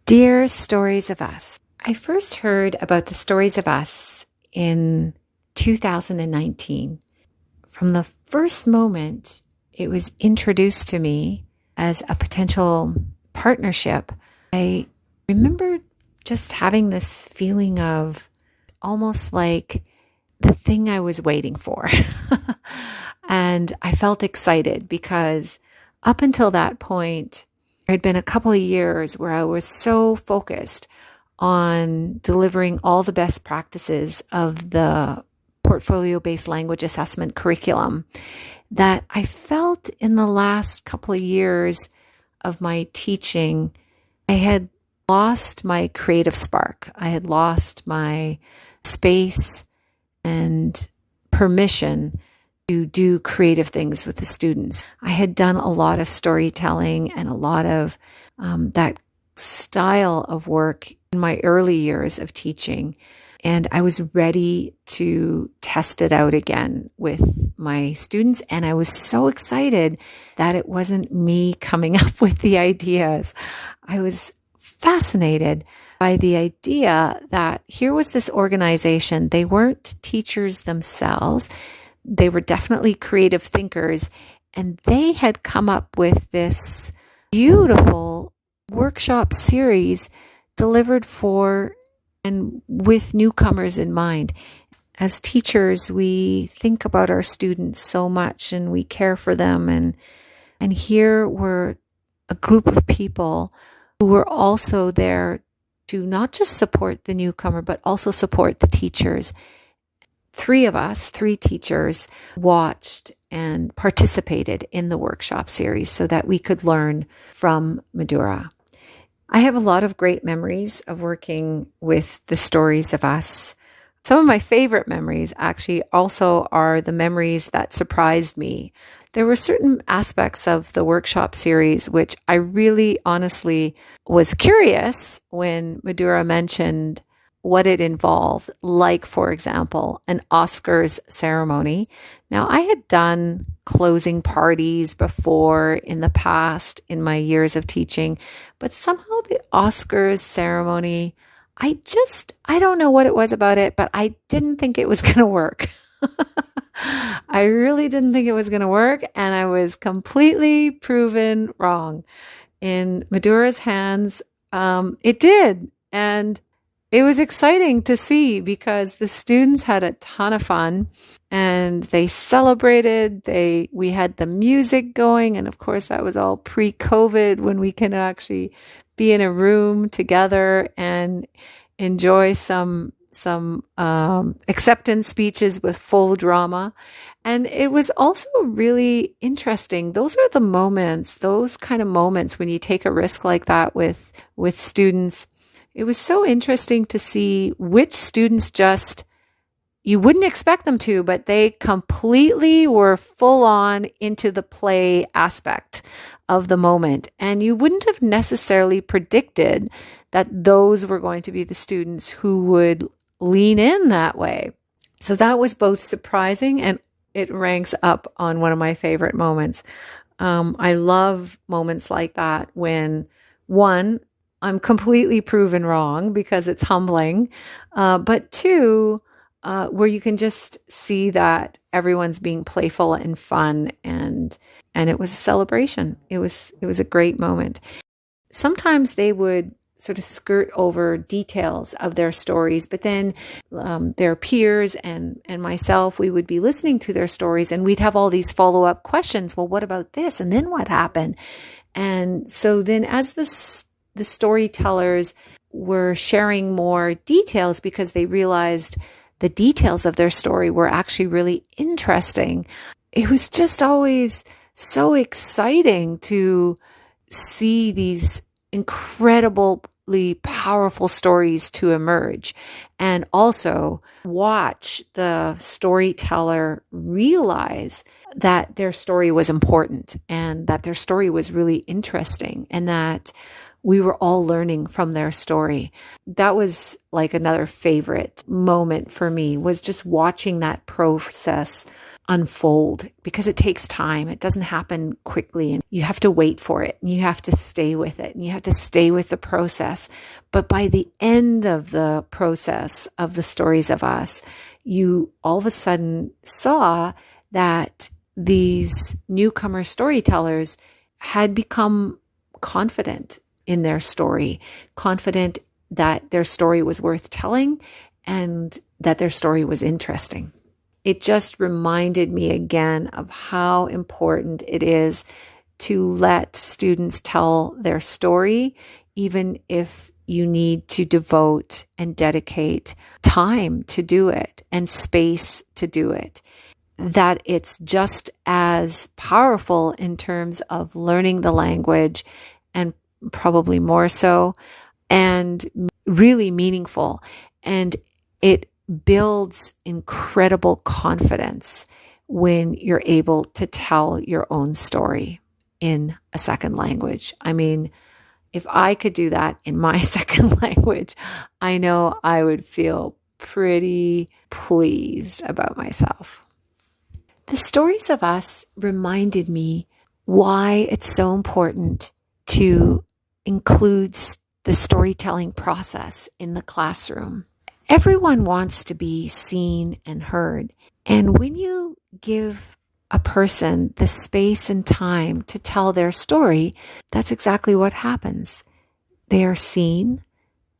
Dear Stories of Us. I first heard about the Stories of Us in 2019. From the first moment it was introduced to me as a potential partnership, I remember just having this feeling of almost like the thing I was waiting for. And I felt excited because up until that point, there had been a couple of years where I was so focused on delivering all the best practices of the portfolio-based language assessment curriculum that I felt in the last couple of years of my teaching, I had lost my creative spark. I had lost my space and permission to do creative things with the students. I had done a lot of storytelling and a lot of that style of work in my early years of teaching. And I was ready to test it out again with my students. And I was so excited that it wasn't me coming up with the ideas. I was fascinated by the idea that here was this organization. They weren't teachers themselves. They were definitely creative thinkers, and they had come up with this beautiful workshop series delivered for and with newcomers in mind. As teachers, we think about our students so much and we care for them. And here were a group of people who were also there to not just support the newcomer, but also support the teachers. Three teachers, watched and participated in the workshop series so that we could learn from Madura. I have a lot of great memories of working with the Stories of Us. Some of my favorite memories actually also are the memories that surprised me. There were certain aspects of the workshop series which I really honestly was curious when Madura mentioned what it involved, like, for example, an Oscars ceremony. Now, I had done closing parties before in the past in my years of teaching, but somehow the Oscars ceremony, I don't know what it was about it, but I didn't think it was going to work. I really didn't think it was going to work, and I was completely proven wrong. In Madura's hands, it did, and it was exciting to see because the students had a ton of fun and they celebrated. We had the music going, and of course that was all pre-COVID when we can actually be in a room together and enjoy some acceptance speeches with full drama. And it was also really interesting. Those are the moments, those kind of moments when you take a risk like that with students. It was so interesting to see which students you wouldn't expect them to, but they completely were full on into the play aspect of the moment. And you wouldn't have necessarily predicted that those were going to be the students who would lean in that way. So that was both surprising and it ranks up on one of my favorite moments. I love moments like that when, one, I'm completely proven wrong because it's humbling. But two, where you can just see that everyone's being playful and fun, and it was a celebration. It was a great moment. Sometimes they would sort of skirt over details of their stories, but then their peers and myself, we would be listening to their stories and we'd have all these follow-up questions. Well, what about this? And then what happened? And so then as the storytellers were sharing more details because they realized the details of their story were actually really interesting. It was just always so exciting to see these incredibly powerful stories to emerge and also watch the storyteller realize that their story was important and that their story was really interesting and that we were all learning from their story. That was like another favorite moment for me, was just watching that process unfold because it takes time. It doesn't happen quickly, and you have to wait for it, and you have to stay with it, and you have to stay with the process. But by the end of the process of the stories of us, you all of a sudden saw that these newcomer storytellers had become confident in their story, confident that their story was worth telling and that their story was interesting. It just reminded me again of how important it is to let students tell their story, even if you need to devote and dedicate time to do it and space to do it. That it's just as powerful in terms of learning the language, and probably more so, and really meaningful. And it builds incredible confidence when you're able to tell your own story in a second language. I mean, if I could do that in my second language, I know I would feel pretty pleased about myself. The stories of us reminded me why it's so important to include the storytelling process in the classroom. Everyone wants to be seen and heard. And when you give a person the space and time to tell their story, that's exactly what happens. They are seen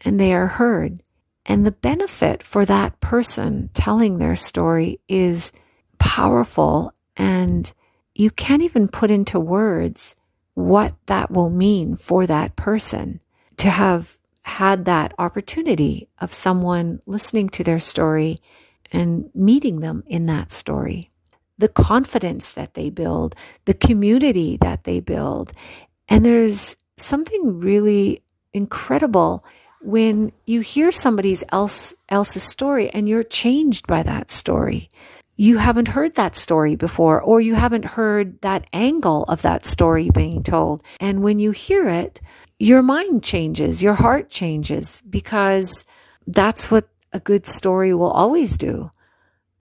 and they are heard. And the benefit for that person telling their story is powerful, and you can't even put into words what that will mean for that person to have had that opportunity of someone listening to their story and meeting them in that story. The confidence that they build, the community that they build. And there's something really incredible when you hear somebody else's story and you're changed by that story. You haven't heard that story before, or you haven't heard that angle of that story being told. And when you hear it, your mind changes, your heart changes, because that's what a good story will always do.